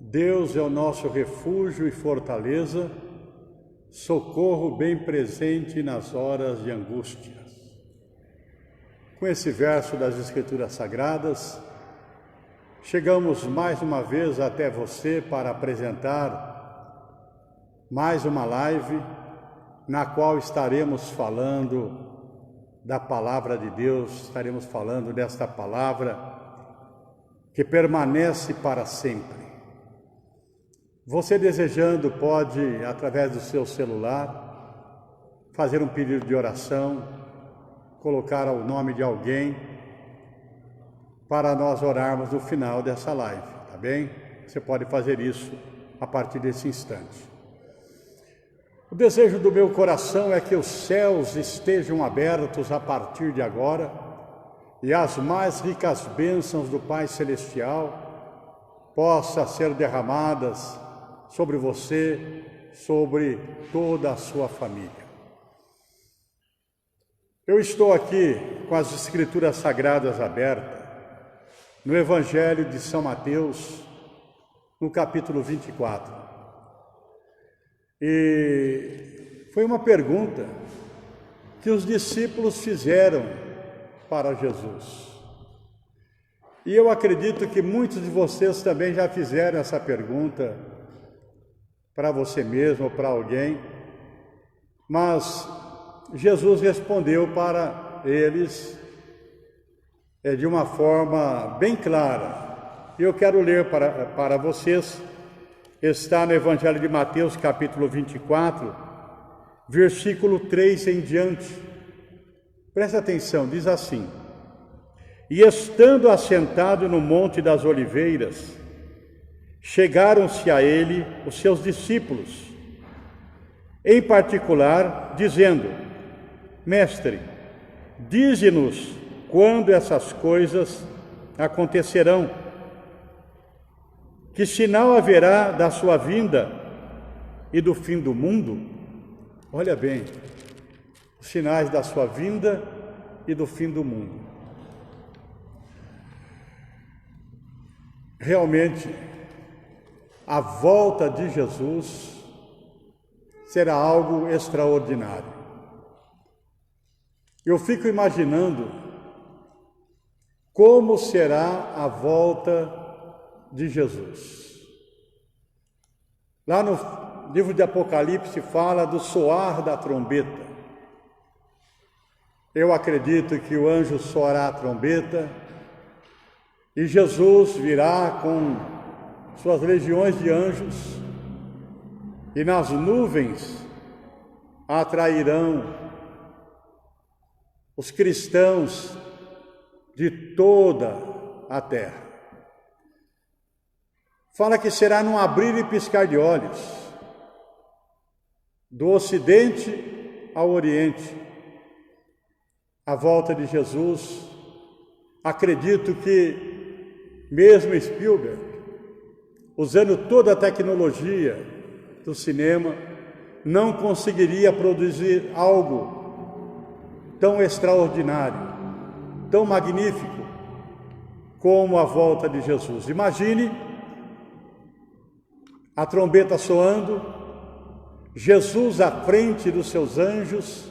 Deus é o nosso refúgio e fortaleza, socorro bem presente nas horas de angústia. Com esse verso das Escrituras Sagradas, chegamos mais uma vez até você para apresentar mais uma live na qual estaremos falando da Palavra de Deus, estaremos falando desta palavra que permanece para sempre. Você desejando pode, através do seu celular, fazer um pedido de oração, colocar o nome de alguém para nós orarmos no final dessa live, tá bem? Você pode fazer isso a partir desse instante. O desejo do meu coração é que os céus estejam abertos a partir de agora e as mais ricas bênçãos do Pai Celestial possam ser derramadas sobre você, sobre toda a sua família. Eu estou aqui com as Escrituras Sagradas abertas, no Evangelho de São Mateus, no capítulo 24. E foi uma pergunta que os discípulos fizeram para Jesus. E eu acredito que muitos de vocês também já fizeram essa pergunta para você mesmo ou para alguém, mas Jesus respondeu para eles de uma forma bem clara. Eu quero ler para vocês, está no Evangelho de Mateus, capítulo 24, versículo 3 em diante. Presta atenção, diz assim: E estando assentado no Monte das Oliveiras, chegaram-se a ele os seus discípulos, em particular, dizendo: Mestre, dize-nos quando essas coisas acontecerão, que sinal haverá da sua vinda e do fim do mundo? Olha bem, os sinais da sua vinda e do fim do mundo. Realmente, a volta de Jesus será algo extraordinário. Eu fico imaginando como será a volta de Jesus. Lá no livro de Apocalipse fala do soar da trombeta. Eu acredito que o anjo soará a trombeta e Jesus virá com suas legiões de anjos e nas nuvens atrairão os cristãos de toda a terra. Fala que será num abrir e piscar de olhos, do ocidente ao oriente, a volta de Jesus. Acredito que mesmo Spielberg, usando toda a tecnologia do cinema, não conseguiria produzir algo tão extraordinário, tão magnífico como a volta de Jesus. Imagine a trombeta soando, Jesus à frente dos seus anjos,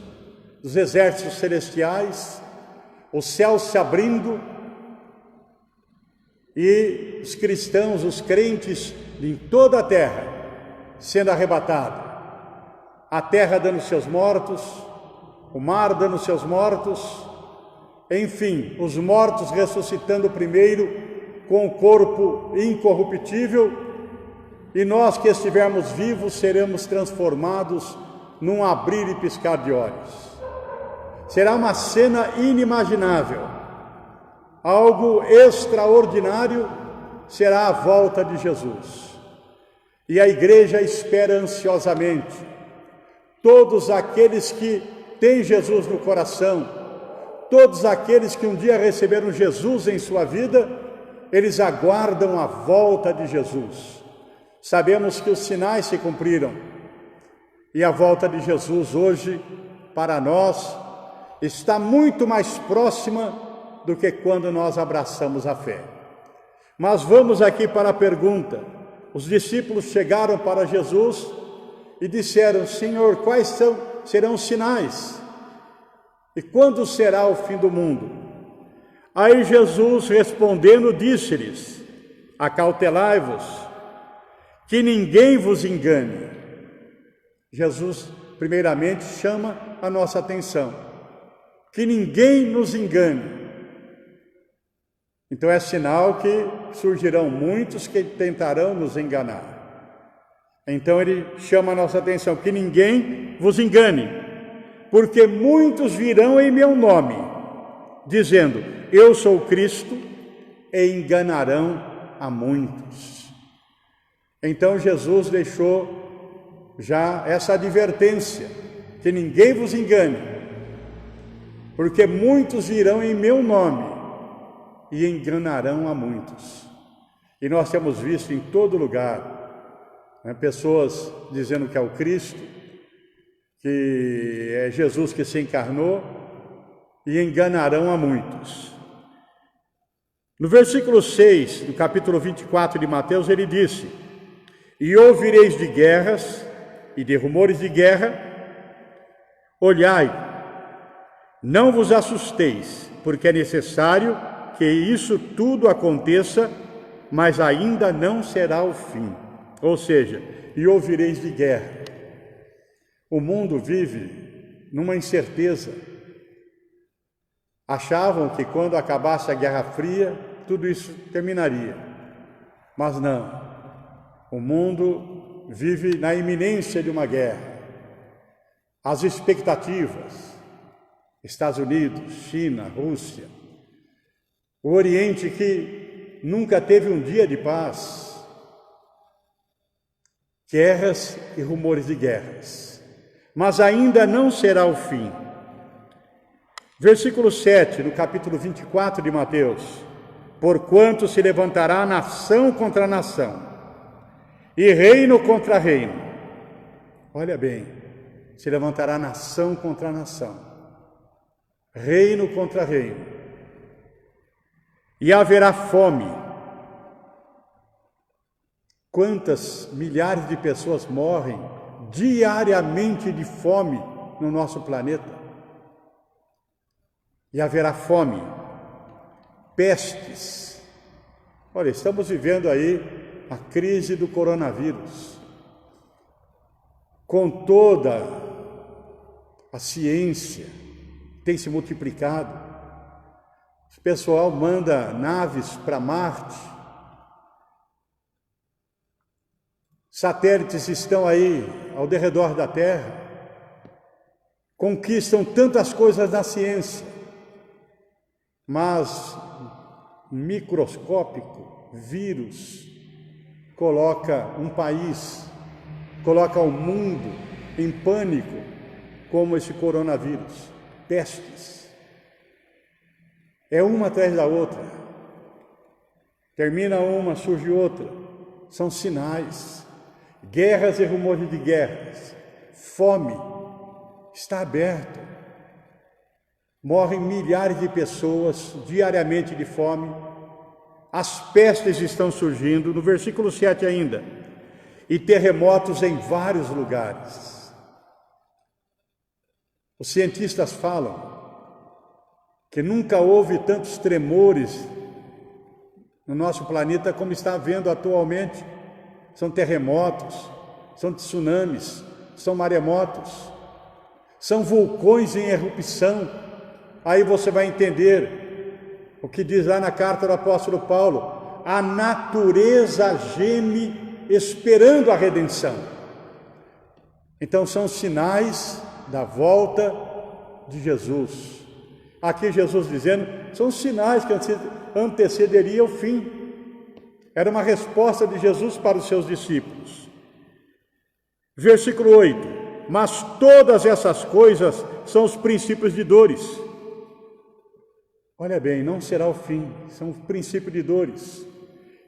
dos exércitos celestiais, o céu se abrindo e os cristãos, os crentes em toda a terra sendo arrebatados, a terra dando seus mortos, o mar dando seus mortos, enfim, os mortos ressuscitando primeiro com o corpo incorruptível, e nós que estivermos vivos seremos transformados num abrir e piscar de olhos. Será uma cena inimaginável, algo extraordinário será a volta de Jesus. E a igreja espera ansiosamente. Todos aqueles que têm Jesus no coração, todos aqueles que um dia receberam Jesus em sua vida, eles aguardam a volta de Jesus. Sabemos que os sinais se cumpriram e a volta de Jesus hoje, para nós, está muito mais próxima do que quando nós abraçamos a fé. Mas vamos aqui para a pergunta: os discípulos chegaram para Jesus e disseram: Senhor, quais serão os sinais? E quando será o fim do mundo? Aí Jesus, respondendo, disse-lhes: acautelai-vos, que ninguém vos engane. Jesus, primeiramente, chama a nossa atenção, que ninguém nos engane. Então é sinal que surgirão muitos que tentarão nos enganar. Então ele chama a nossa atenção, que ninguém vos engane, porque muitos virão em meu nome, dizendo: eu sou o Cristo, e enganarão a muitos. Então Jesus deixou já essa advertência, que ninguém vos engane, porque muitos virão em meu nome e enganarão a muitos. E nós temos visto em todo lugar, pessoas dizendo que é o Cristo, que é Jesus que se encarnou, e enganarão a muitos. No versículo 6, do capítulo 24 de Mateus, ele disse: e ouvireis de guerras e de rumores de guerra, olhai, não vos assusteis, porque é necessário que isso tudo aconteça, mas ainda não será o fim. Ou seja, e ouvireis de guerra. O mundo vive numa incerteza. Achavam que quando acabasse a Guerra Fria, tudo isso terminaria. Mas não. O mundo vive na iminência de uma guerra. As expectativas, Estados Unidos, China, Rússia, o Oriente que nunca teve um dia de paz, guerras e rumores de guerras, mas ainda não será o fim. Versículo 7, no capítulo 24 de Mateus: porquanto se levantará nação contra nação, e reino contra reino. Olha bem, se levantará nação contra nação, reino contra reino, e haverá fome. Quantas milhares de pessoas morrem diariamente de fome no nosso planeta? E haverá fome, pestes. Olha, estamos vivendo aí a crise do coronavírus. Com toda a ciência tem se multiplicado. O pessoal manda naves para Marte. Satélites estão aí ao redor da Terra. Conquistam tantas coisas na ciência. Mas microscópico, vírus, coloca um país, coloca o mundo em pânico, como esse coronavírus, pestes. É uma atrás da outra. Termina uma, surge outra. São sinais. Guerras e rumores de guerras. Fome está aberta. Morrem milhares de pessoas diariamente de fome. As pestes estão surgindo. No versículo 7 ainda. E terremotos em vários lugares. Os cientistas falam que nunca houve tantos tremores no nosso planeta como está havendo atualmente. São terremotos, são tsunamis, são maremotos, são vulcões em erupção. Aí você vai entender o que diz lá na carta do apóstolo Paulo: a natureza geme esperando a redenção. Então são sinais da volta de Jesus. Aqui Jesus dizendo, são sinais que antecederia o fim. Era uma resposta de Jesus para os seus discípulos. Versículo 8: mas todas essas coisas são os princípios de dores. Olha bem, não será o fim, são os princípios de dores.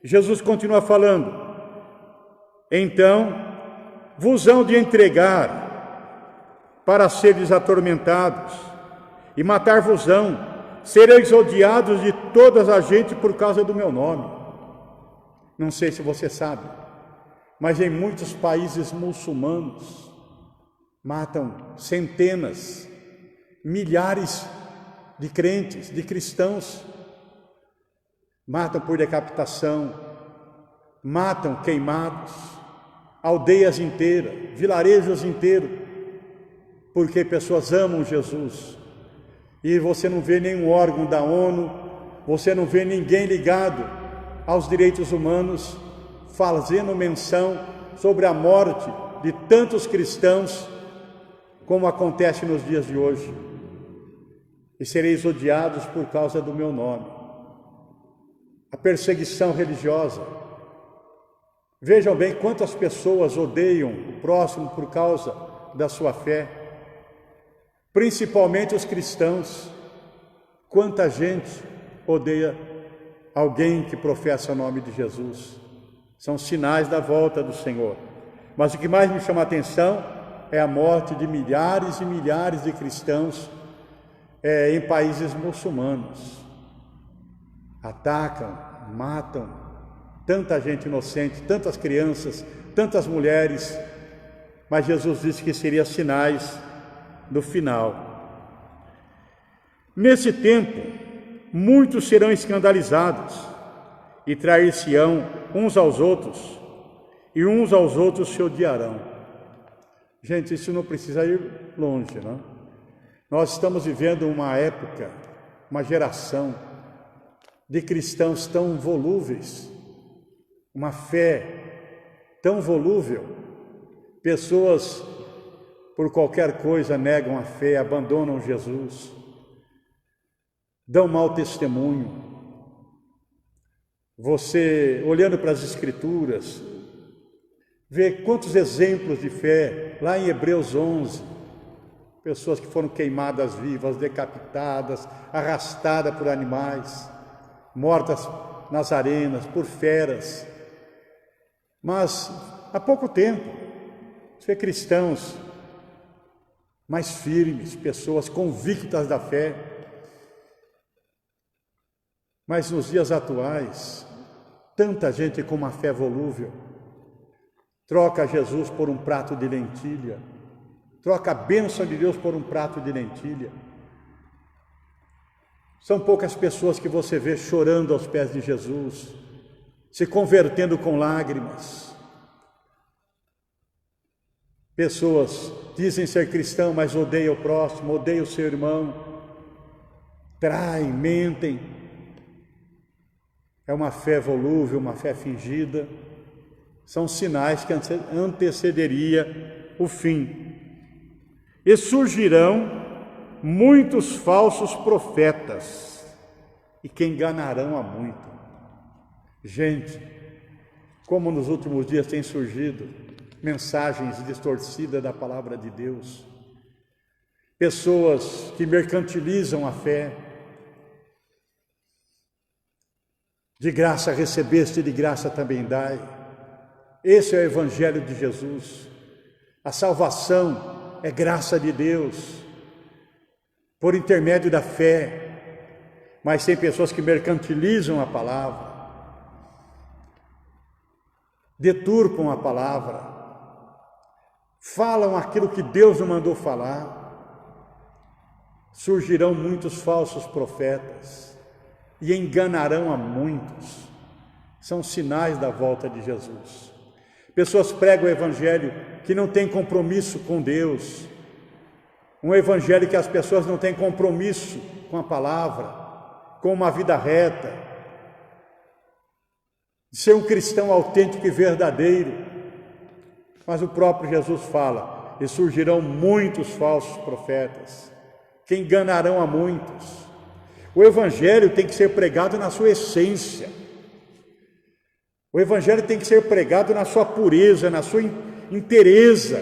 Jesus continua falando: então vos hão de entregar para seres atormentados, e matar-vos-ão, sereis odiados de todas as gente por causa do meu nome. Não sei se você sabe, mas em muitos países muçulmanos matam centenas, milhares de crentes, de cristãos, matam por decapitação, matam queimados, aldeias inteiras, vilarejos inteiros, porque pessoas amam Jesus. E você não vê nenhum órgão da ONU, você não vê ninguém ligado aos direitos humanos fazendo menção sobre a morte de tantos cristãos, como acontece nos dias de hoje. E sereis odiados por causa do meu nome. A perseguição religiosa. Vejam bem quantas pessoas odeiam o próximo por causa da sua fé, principalmente os cristãos. Quanta gente odeia alguém que professa o nome de Jesus. São sinais da volta do Senhor. Mas o que mais me chama a atenção é a morte de milhares e milhares de cristãos em países muçulmanos. Atacam, matam tanta gente inocente, tantas crianças, tantas mulheres, mas Jesus disse que seriam sinais do final. Nesse tempo, muitos serão escandalizados e trair-se-ão uns aos outros, e uns aos outros se odiarão. Gente, isso não precisa ir longe, não? Nós estamos vivendo uma época, uma geração de cristãos tão volúveis, uma fé tão volúvel. Pessoas, por qualquer coisa, negam a fé, abandonam Jesus, dão mau testemunho. Você, olhando para as Escrituras, vê quantos exemplos de fé, lá em Hebreus 11, pessoas que foram queimadas vivas, decapitadas, arrastadas por animais, mortas nas arenas, por feras. Mas, há pouco tempo, você vê cristãos mais firmes, pessoas convictas da fé. Mas nos dias atuais, tanta gente com uma fé volúvel, troca Jesus por um prato de lentilha, troca a bênção de Deus por um prato de lentilha. São poucas pessoas que você vê chorando aos pés de Jesus, se convertendo com lágrimas. Pessoas dizem ser cristão, mas odeiam o próximo, odeiam o seu irmão, traem, mentem. É uma fé volúvel, uma fé fingida. São sinais que antecederia o fim. E surgirão muitos falsos profetas, e que enganarão a muito. Gente, como nos últimos dias tem surgido mensagens distorcidas da palavra de Deus, pessoas que mercantilizam a fé. De graça recebeste, de graça também dai. Esse é o Evangelho de Jesus. A salvação é graça de Deus, por intermédio da fé. Mas tem pessoas que mercantilizam a palavra, deturpam a palavra, falam aquilo que Deus não mandou falar. Surgirão muitos falsos profetas e enganarão a muitos. São sinais da volta de Jesus. Pessoas pregam o evangelho que não tem compromisso com Deus, um evangelho que as pessoas não têm compromisso com a palavra, com uma vida reta, de ser um cristão autêntico e verdadeiro. Mas o próprio Jesus fala: e surgirão muitos falsos profetas, que enganarão a muitos. O evangelho tem que ser pregado na sua essência. O evangelho tem que ser pregado na sua pureza, na sua inteireza,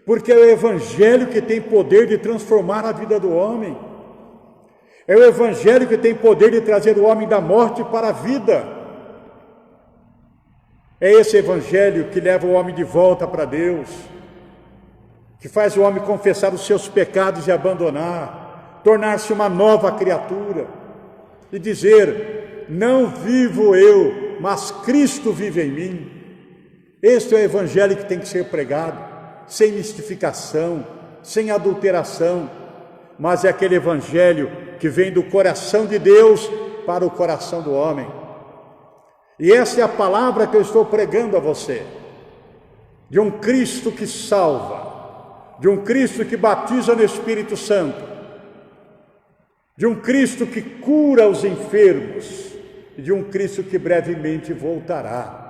porque é o evangelho que tem poder de transformar a vida do homem. É o evangelho que tem poder de trazer o homem da morte para a vida. É esse evangelho que leva o homem de volta para Deus, que faz o homem confessar os seus pecados e abandonar, tornar-se uma nova criatura e dizer: não vivo eu, mas Cristo vive em mim. Este é o evangelho que tem que ser pregado, sem mistificação, sem adulteração, mas é aquele evangelho que vem do coração de Deus para o coração do homem. E essa é a palavra que eu estou pregando a você, de um Cristo que salva, de um Cristo que batiza no Espírito Santo, de um Cristo que cura os enfermos, e de um Cristo que brevemente voltará.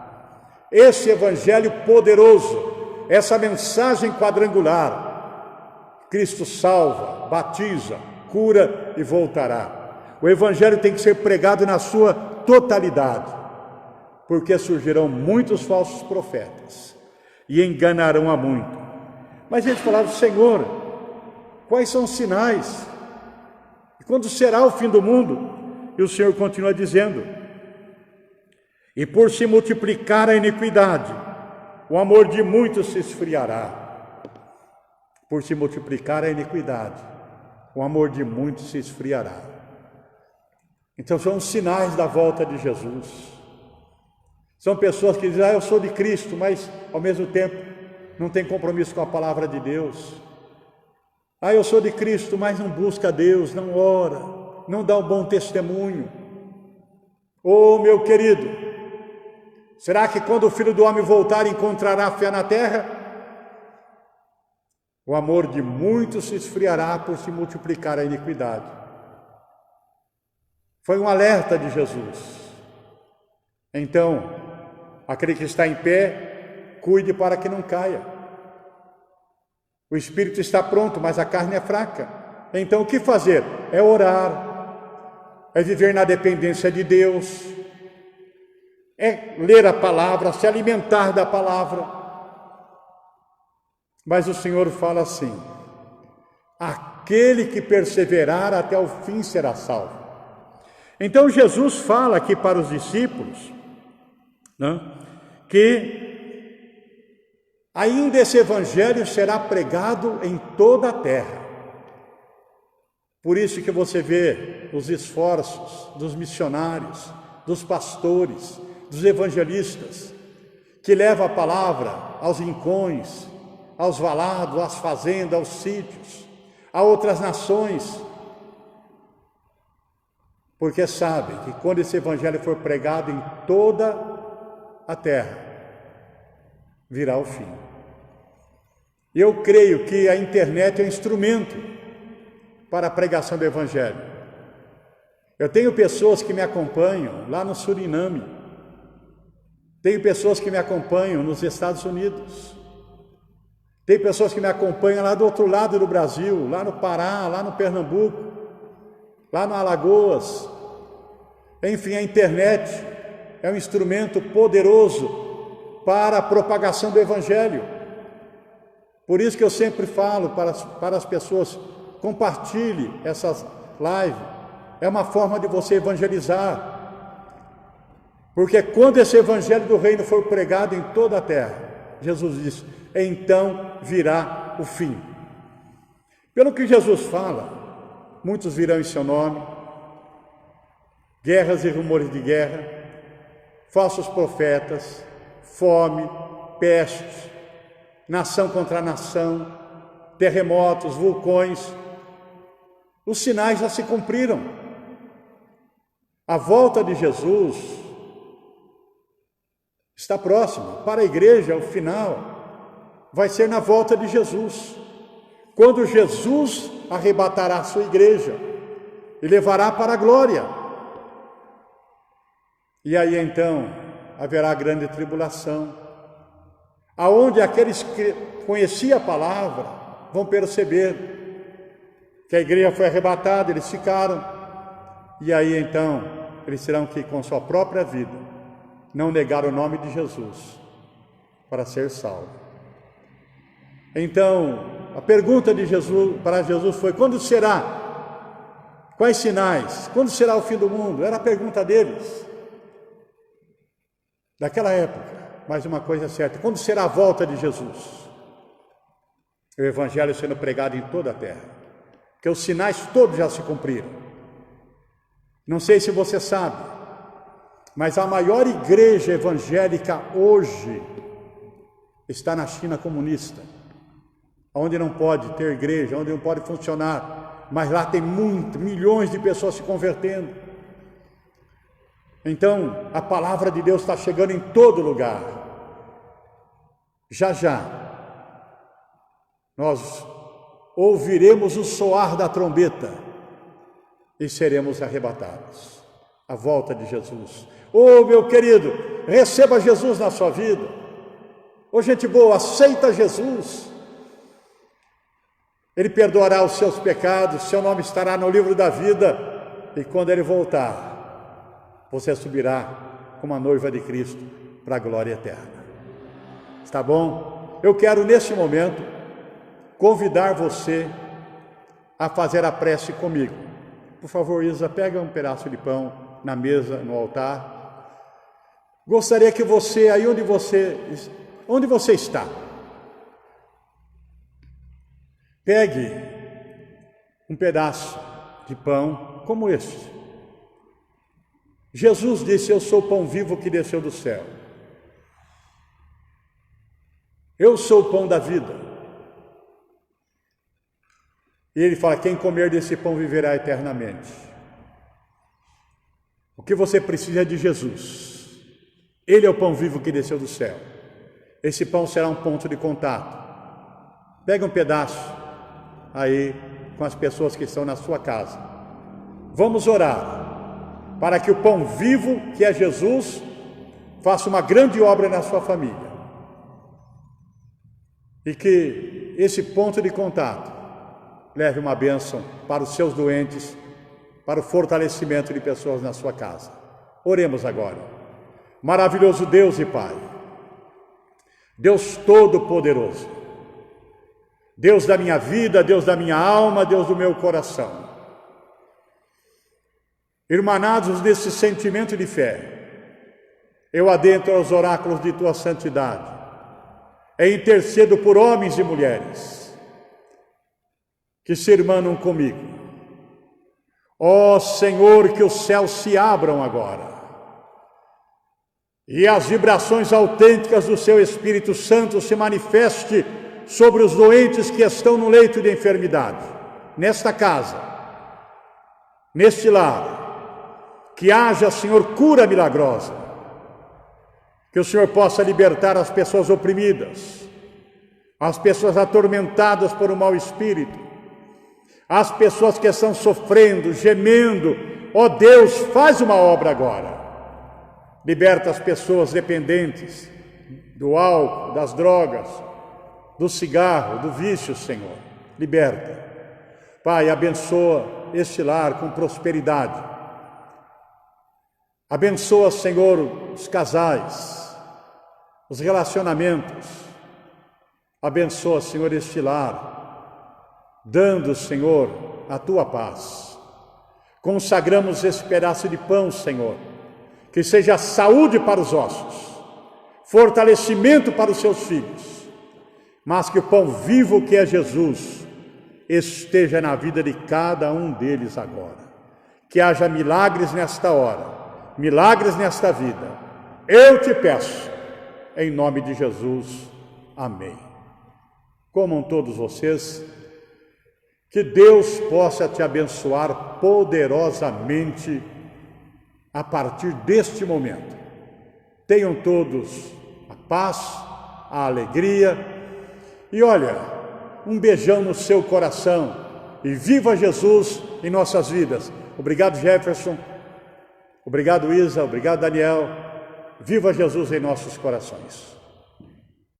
Esse evangelho poderoso, essa mensagem quadrangular: Cristo salva, batiza, cura e voltará. O evangelho tem que ser pregado na sua totalidade, porque surgirão muitos falsos profetas e enganarão a muito. Mas a gente falava: Senhor, quais são os sinais? E quando será o fim do mundo? E o Senhor continua dizendo: e por se multiplicar a iniquidade, o amor de muitos se esfriará. Por se multiplicar a iniquidade, o amor de muitos se esfriará. Então são os sinais da volta de Jesus. São pessoas que dizem: eu sou de Cristo, mas ao mesmo tempo não tem compromisso com a palavra de Deus. Eu sou de Cristo, mas não busca Deus, não ora, não dá um bom testemunho. Meu querido, será que quando o Filho do Homem voltar encontrará fé na terra? O amor de muitos se esfriará por se multiplicar a iniquidade. Foi um alerta de Jesus. Então, aquele que está em pé, cuide para que não caia. O espírito está pronto, mas a carne é fraca. Então, o que fazer? É orar, é viver na dependência de Deus, é ler a palavra, se alimentar da palavra. Mas o Senhor fala assim: aquele que perseverar até o fim será salvo. Então Jesus fala aqui para os discípulos, né, que ainda esse evangelho será pregado em toda a terra. Por isso que você vê os esforços dos missionários, dos pastores, dos evangelistas, que levam a palavra aos rincões, aos valados, às fazendas, aos sítios, a outras nações, porque sabem que quando esse evangelho for pregado em toda a terra, virá o fim. Eu creio que a internet é um instrumento para a pregação do evangelho. Eu tenho pessoas que me acompanham lá no Suriname, tenho pessoas que me acompanham nos Estados Unidos, tem pessoas que me acompanham lá do outro lado do Brasil, lá no Pará, lá no Pernambuco, lá no Alagoas. Enfim, a internet é um instrumento poderoso para a propagação do evangelho. Por isso que eu sempre falo para as pessoas: compartilhe essas lives, é uma forma de você evangelizar. Porque quando esse evangelho do reino for pregado em toda a terra, Jesus disse, então virá o fim. Pelo que Jesus fala, muitos virão em seu nome, guerras e rumores de guerra, falsos profetas, fome, pestes, nação contra nação, terremotos, vulcões. Os sinais já se cumpriram. A volta de Jesus está próxima. Para a igreja, o final vai ser na volta de Jesus, quando Jesus arrebatará a sua igreja e levará para a glória. E aí então haverá grande tribulação, aonde aqueles que conheciam a palavra vão perceber que a igreja foi arrebatada, eles ficaram, e aí então eles terão que, com sua própria vida, não negar o nome de Jesus para ser salvo. Então, a pergunta de Jesus para Jesus foi: quando será? Quais sinais? Quando será o fim do mundo? Era a pergunta deles, daquela época. Mas uma coisa é certa: quando será a volta de Jesus? O evangelho sendo pregado em toda a terra, porque os sinais todos já se cumpriram. Não sei se você sabe, mas a maior igreja evangélica hoje está na China comunista, onde não pode ter igreja, onde não pode funcionar, mas lá tem milhões de pessoas se convertendo. Então, a palavra de Deus está chegando em todo lugar. Já já, nós ouviremos o soar da trombeta e seremos arrebatados. A volta de Jesus. Oh, meu querido, receba Jesus na sua vida. Oh, gente boa, aceita Jesus. Ele perdoará os seus pecados, seu nome estará no livro da vida, e quando Ele voltar, você subirá como a noiva de Cristo para a glória eterna. Está bom? Eu quero, neste momento, convidar você a fazer a prece comigo. Por favor, Isa, pega um pedaço de pão na mesa, no altar. Gostaria que você, aí onde você está, pegue um pedaço de pão como este. Jesus disse: eu sou o pão vivo que desceu do céu. Eu sou o pão da vida. E Ele fala: quem comer desse pão viverá eternamente. O que você precisa é de Jesus. Ele é o pão vivo que desceu do céu. Esse pão será um ponto de contato. Pega um pedaço aí com as pessoas que estão na sua casa. Vamos orar para que o pão vivo, que é Jesus, faça uma grande obra na sua família. E que esse ponto de contato leve uma bênção para os seus doentes, para o fortalecimento de pessoas na sua casa. Oremos agora. Maravilhoso Deus e Pai, Deus Todo-Poderoso, Deus da minha vida, Deus da minha alma, Deus do meu coração. Irmanados nesse sentimento de fé, eu adentro aos oráculos de Tua santidade e intercedo por homens e mulheres que se irmanam comigo. Ó Senhor, que os céus se abram agora e as vibrações autênticas do Seu Espírito Santo se manifeste sobre os doentes que estão no leito de enfermidade, nesta casa, neste lar. Que haja, Senhor, cura milagrosa, que o Senhor possa libertar as pessoas oprimidas, as pessoas atormentadas por um mau espírito, as pessoas que estão sofrendo, gemendo. Ó Deus, faz uma obra agora. Liberta as pessoas dependentes do álcool, das drogas, do cigarro, do vício, Senhor. Liberta. Pai, abençoa este lar com prosperidade. Abençoa, Senhor, os casais, os relacionamentos. Abençoa, Senhor, este lar, dando, Senhor, a Tua paz. Consagramos esse pedaço de pão, Senhor, que seja saúde para os ossos, fortalecimento para os Seus filhos, mas que o pão vivo que é Jesus esteja na vida de cada um deles agora. Que haja milagres nesta hora, milagres nesta vida. Eu te peço, em nome de Jesus. Amém. Comam todos vocês, que Deus possa te abençoar poderosamente a partir deste momento. Tenham todos a paz, a alegria e olha, um beijão no seu coração e viva Jesus em nossas vidas. Obrigado, Jefferson. Obrigado, Isa. Obrigado, Daniel. Viva Jesus em nossos corações.